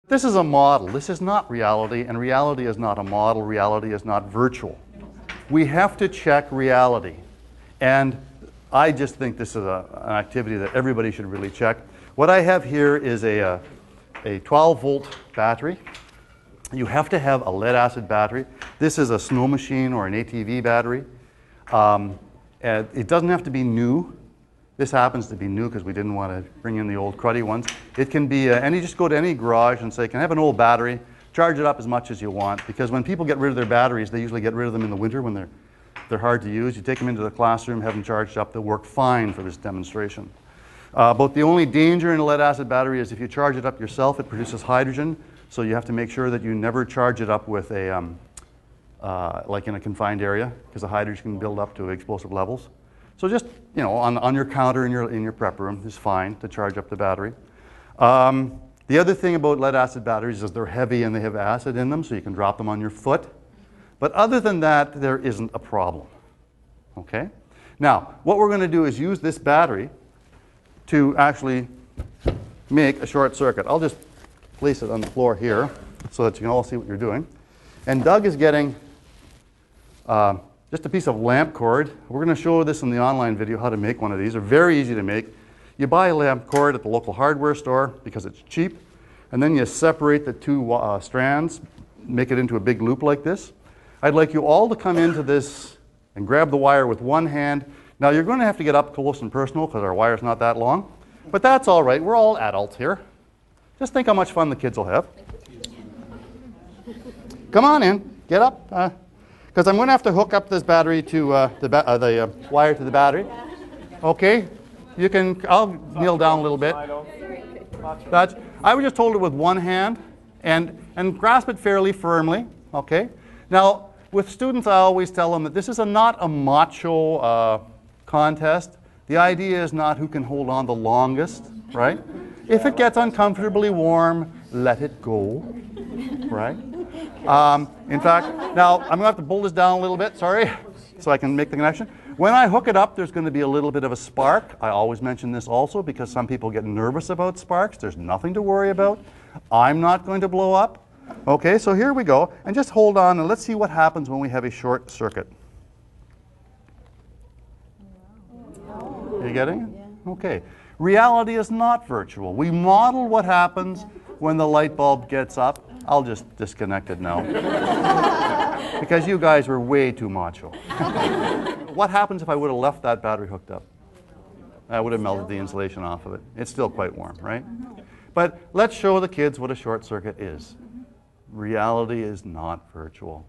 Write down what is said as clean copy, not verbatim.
This is a model. This is not reality, and reality is not a model. Reality is not virtual. We have to check reality. And I just think this is an activity that everybody should really check. What I have here is a 12-volt battery. You have to have a lead-acid battery. This is a snow machine or an ATV battery. It doesn't have to be new. This happens to be new because we didn't want to bring in the old cruddy ones. It can be, and you just go to any garage and say, can I have an old battery? Charge it up as much as you want, because when people get rid of their batteries, they usually get rid of them in the winter when they're hard to use. You take them into the classroom, have them charged up, they'll work fine for this demonstration. But the only danger in a lead-acid battery is if you charge it up yourself, it produces hydrogen, so you have to make sure that you never charge it up with a, like in a confined area, because the hydrogen can build up to explosive levels. So just, you know, on your counter in your prep room is fine to charge up the battery. The other thing about lead-acid batteries is they're heavy and they have acid in them, so you can drop them on your foot. But other than that, there isn't a problem. Okay? Now, what we're going to do is use this battery to actually make a short circuit. I'll just place it on the floor here so that you can all see what you're doing. And Doug is getting just a piece of lamp cord. We're going to show this in the online video how to make one of these. They're very easy to make. You buy a lamp cord at the local hardware store because it's cheap, and then you separate the two strands, make it into a big loop like this. I'd like you all to come into this and grab the wire with one hand. Now you're going to have to get up close and personal because our wire's not that long, but that's all right. We're all adults here. Just think how much fun the kids will have. Come on in, get up. Because I'm going to have to hook up this battery to the wire to the battery. Okay, you can. I'll kneel down a little bit. I was just hold it with one hand and grasp it fairly firmly. Okay. Now with students, I always tell them that this is not a macho contest. The idea is not who can hold on the longest, right? If it gets uncomfortably warm, let it go, right? In fact, now I'm going to have to pull this down a little bit, sorry, so I can make the connection. When I hook it up, there's going to be a little bit of a spark. I always mention this also because some people get nervous about sparks. There's nothing to worry about. I'm not going to blow up. Okay, so here we go. And just hold on and let's see what happens when we have a short circuit. Are you getting it? Okay. Reality is not virtual. We model what happens when the light bulb gets up. I'll just disconnect it now. Because you guys were way too macho. What happens if I would have left that battery hooked up? I would have melted the insulation off of it. It's still quite warm, right? But let's show the kids what a short circuit is. Reality is not virtual.